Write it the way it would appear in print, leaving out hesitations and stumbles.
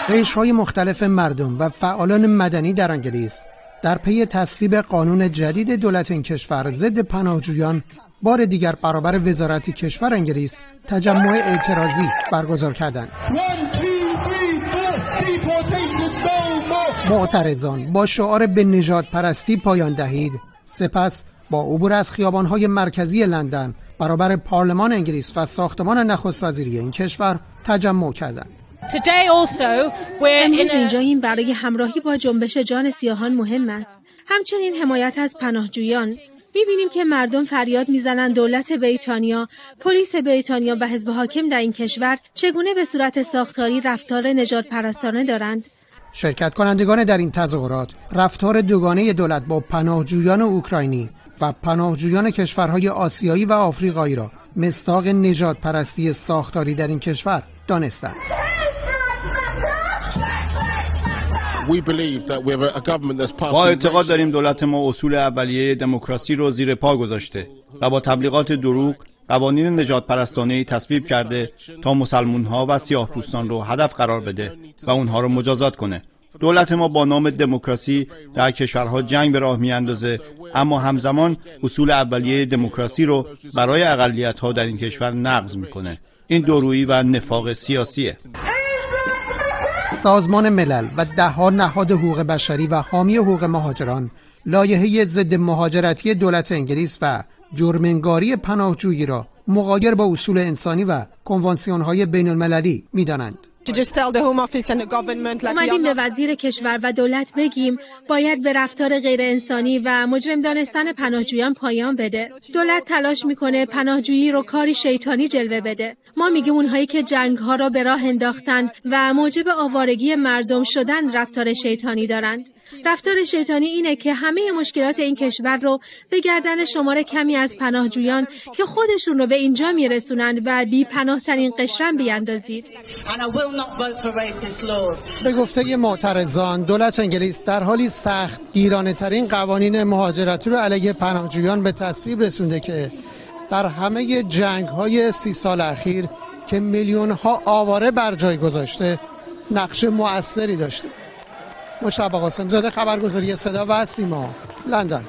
قشرهای مختلف مردم و فعالان مدنی در انگلیس در پی تصویب قانون جدید دولت این کشور ضد پناهجویان بار دیگر برابر وزارت کشور انگلیس تجمع اعتراضی برگزار کردند. معترضان با شعار به نژاد پرستی پایان دهید سپس با عبور از خیابان‌های مرکزی لندن برابر پارلمان انگلیس و ساختمان نخست وزیری این کشور تجمع کردند. امروز اینجاییم برای همراهی با جنبش جان سیاهان مهم است. همچنین حمایت از پناهجویان. می‌بینیم که مردم فریاد می‌زنند دولت بریتانیا، پلیس بریتانیا و حزب حاکم در این کشور چگونه به صورت ساختاری رفتار نژاد پرستانه دارند. شرکت کنندگان در این تظاهرات رفتار دوگانه دولت با پناهجویان اوکراینی و پناهجویان کشورهای آسیایی و آفریقایی را مصداق نژاد پرستی ساختاری در این کشور دانستند. با اعتقاد داریم دولت ما اصول اولیه دموکراسی رو زیر پا گذاشته و با تبلیغات دروغ قوانین نژاد پرستانه‌ای تصویب کرده تا مسلمان‌ها و سیاه‌پوستان رو هدف قرار بده و اونها رو مجازات کنه. دولت ما با نام دموکراسی در کشورها جنگ به راه میاندازه، اما همزمان اصول اولیه دموکراسی رو برای اقلیت‌ها در این کشور نقض میکنه. این دورویی و نفاق سیاسیه. سازمان ملل و ده‌ها نهاد حقوق بشری و حامی حقوق مهاجران لایحه ضد مهاجرتی دولت انگلیس و جرم‌انگاری پناهجویی را مغایر با اصول انسانی و کنوانسیون‌های بین‌المللی می‌دانند. اومدیم به وزیر کشور و دولت بگیم باید به رفتار غیر انسانی و مجرم دانستن پناهجویان پایان بده. دولت تلاش میکنه پناهجویی رو کاری شیطانی جلوه بده. ما میگیم اونهایی که جنگ ها را به راه انداختن و موجب آوارگی مردم شدن رفتار شیطانی دارند. رفتار شیطانی اینه که همه مشکلات این کشور رو به گردن شمار کمی از پناهجویان که خودشون رو به اینجا میرسونند و بی پناه ترین قشرن بیاندازید. به گفته معترضان دولت انگلیس در حالی سخت گیرانه ترین قوانین مهاجرتی رو علیه پناهجویان به تصویب رسونده که در همه جنگ های 30 سال اخیر که میلیون ها آواره بر جای گذاشته نقش مؤثری داشته. مجتبی قاسم‌زاده، خبرگزاری صدا و سیما، لندن.